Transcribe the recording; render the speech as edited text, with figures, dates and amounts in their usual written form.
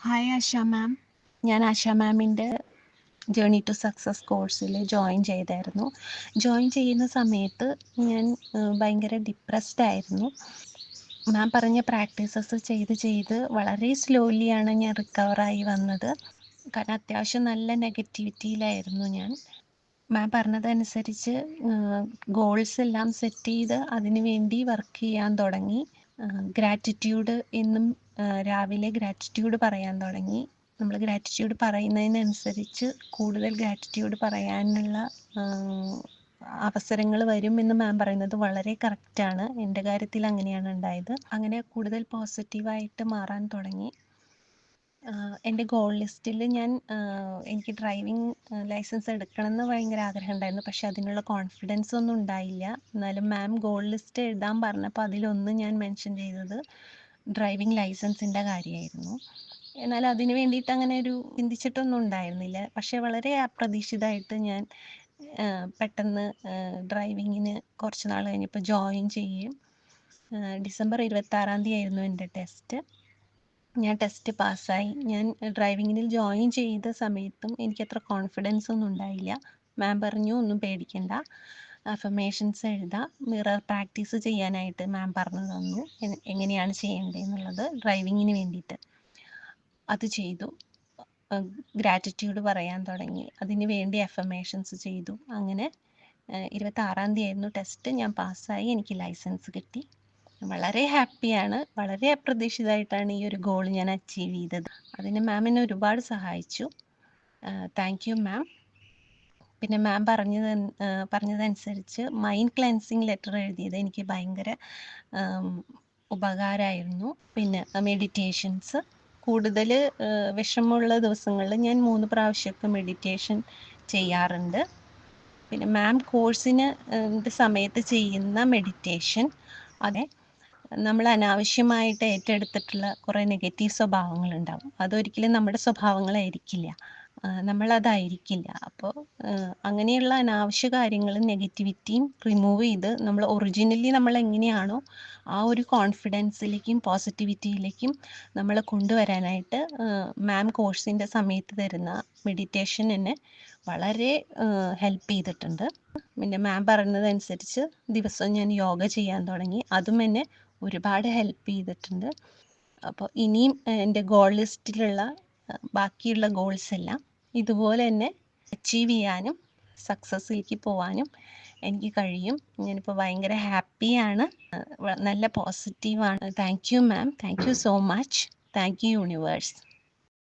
Hi ആശ മാം. ഞാൻ ആശ മാമിൻ്റെ journey to success കോഴ്സിൽ ജോയിൻ ചെയ്തായിരുന്നു. ജോയിൻ ചെയ്യുന്ന സമയത്ത് ഞാൻ ഭയങ്കര ഡിപ്രസ്ഡ് ആയിരുന്നു. മാം പറഞ്ഞ പ്രാക്ടീസസ് ചെയ്ത് വളരെ സ്ലോലിയാണ് ഞാൻ റിക്കവറായി വന്നത്. കാരണം അത്യാവശ്യം നല്ല നെഗറ്റിവിറ്റിയിലായിരുന്നു ഞാൻ. മാം പറഞ്ഞതനുസരിച്ച് ഗോൾസ് എല്ലാം സെറ്റ് ചെയ്ത് അതിനു വേണ്ടി വർക്ക് ചെയ്യാൻ തുടങ്ങി. ഗ്രാറ്റിറ്റ്യൂഡ് എന്നും രാവിലെ ഗ്രാറ്റിറ്റ്യൂഡ് പറയാൻ തുടങ്ങി. നമ്മൾ ഗ്രാറ്റിറ്റ്യൂഡ് പറയുന്നതിനനുസരിച്ച് കൂടുതൽ ഗ്രാറ്റിറ്റ്യൂഡ് പറയാനുള്ള അവസരങ്ങൾ വരും എന്ന് മാം പറയുന്നത് വളരെ കറക്റ്റാണ്. എൻ്റെ കാര്യത്തിൽ അങ്ങനെയാണ് ഉണ്ടായത്. അങ്ങനെ കൂടുതൽ പോസിറ്റീവായിട്ട് മാറാൻ തുടങ്ങി. എൻ്റെ ഗോൾ ലിസ്റ്റിൽ ഞാൻ എനിക്ക് ഡ്രൈവിംഗ് ലൈസൻസ് എടുക്കണമെന്ന് ഭയങ്കര ആഗ്രഹം ഉണ്ടായിരുന്നു. പക്ഷെ അതിനുള്ള കോൺഫിഡൻസ് ഒന്നും ഉണ്ടായില്ല. എന്നാലും മാം ഗോൾ ലിസ്റ്റ് എഴുതാൻ പറഞ്ഞപ്പോൾ അതിലൊന്ന് ഞാൻ മെൻഷൻ ചെയ്തത് ഡ്രൈവിംഗ് ലൈസൻസിൻ്റെ കാര്യമായിരുന്നു. എന്നാൽ അതിന് വേണ്ടിയിട്ട് അങ്ങനെ ഒരു ചിന്തിച്ചിട്ടൊന്നും ഉണ്ടായിരുന്നില്ല. പക്ഷെ വളരെ അപ്രതീക്ഷിതമായിട്ട് ഞാൻ പെട്ടെന്ന് ഡ്രൈവിങ്ങിന് കുറച്ച് നാൾ കഴിഞ്ഞപ്പോൾ ജോയിൻ ചെയ്യും. ഡിസംബർ 26 ആയിരുന്നു എൻ്റെ ടെസ്റ്റ്. ഞാൻ ടെസ്റ്റ് പാസ്സായി. ഞാൻ ഡ്രൈവിങ്ങിൽ ജോയിൻ ചെയ്ത സമയത്തും എനിക്കത്ര കോൺഫിഡൻസ് ഒന്നും ഉണ്ടായില്ല. മാം പറഞ്ഞു ഒന്നും പേടിക്കണ്ട, അഫർമേഷൻസ് എഴുതാം, മിറർ പ്രാക്ടീസ് ചെയ്യാനായിട്ട് മാം പറഞ്ഞു തന്നു എങ്ങനെയാണ് ചെയ്യേണ്ടതെന്നുള്ളത് ഡ്രൈവിങ്ങിന് വേണ്ടിയിട്ട്. അത് ചെയ്തു. ഗ്രാറ്റിറ്റ്യൂഡ് പറയാൻ തുടങ്ങി. അതിന് വേണ്ടി അഫർമേഷൻസ് ചെയ്തു. അങ്ങനെ 26 ആയിരുന്നു ടെസ്റ്റ്. ഞാൻ പാസ്സായി. എനിക്ക് ലൈസൻസ് കിട്ടി. വളരെ ഹാപ്പിയാണ്. വളരെ അപ്രതീക്ഷിതമായിട്ടാണ് ഈ ഒരു ഗോൾ ഞാൻ അച്ചീവ് ചെയ്തത്. അതിന് മാം എന്നെ ഒരുപാട് സഹായിച്ചു. Thank you ma'am. പിന്നെ മാം പറഞ്ഞതനുസരിച്ച് മൈൻഡ് ക്ലെൻസിങ് ലെറ്റർ എഴുതിയത് എനിക്ക് ഭയങ്കര ഉപകാരമായിരുന്നു. പിന്നെ മെഡിറ്റേഷൻസ് കൂടുതൽ വിഷമമുള്ള ദിവസങ്ങളിൽ ഞാൻ 3 പ്രാവശ്യമൊക്കെ മെഡിറ്റേഷൻ ചെയ്യാറുണ്ട്. പിന്നെ മാം കോഴ്സിന് സമയത്ത് ചെയ്യുന്ന മെഡിറ്റേഷൻ അതെ നമ്മൾ അനാവശ്യമായിട്ട് ഏറ്റെടുത്തിട്ടുള്ള കുറേ നെഗറ്റീവ് സ്വഭാവങ്ങളുണ്ടാവും. അതൊരിക്കലും നമ്മുടെ സ്വഭാവങ്ങളായിരിക്കില്ല, നമ്മളതായിരിക്കില്ല. അപ്പോൾ അങ്ങനെയുള്ള അനാവശ്യ കാര്യങ്ങളും നെഗറ്റിവിറ്റിയും റിമൂവ് ചെയ്ത് നമ്മൾ ഒറിജിനലി നമ്മൾ എങ്ങനെയാണോ ആ ഒരു കോൺഫിഡൻസിലേക്കും പോസിറ്റിവിറ്റിയിലേക്കും നമ്മളെ കൊണ്ടുവരാനായിട്ട് മാം കോഴ്സിൻ്റെ സമയത്ത് തരുന്ന മെഡിറ്റേഷൻ എന്നെ വളരെ ഹെൽപ്പ് ചെയ്തിട്ടുണ്ട്. പിന്നെ മാം പറയുന്നതനുസരിച്ച് ദിവസവും ഞാൻ യോഗ ചെയ്യാൻ തുടങ്ങി. അതും എന്നെ ഒരുപാട് ഹെൽപ്പ് ചെയ്തിട്ടുണ്ട്. അപ്പോൾ ഇനിയും എൻ്റെ ഗോൾ ലിസ്റ്റിലുള്ള ബാക്കിയുള്ള ഗോൾസ് എല്ലാം ഇതുപോലെ തന്നെ അച്ചീവ് ചെയ്യാനും സക്സസ്സിലേക്ക് പോകാനും എനിക്ക് കഴിയും. ഞാനിപ്പോൾ ഭയങ്കര ഹാപ്പിയാണ്, നല്ല പോസിറ്റീവാണ്. Thank you ma'am. Thank you so much. Thank you universe.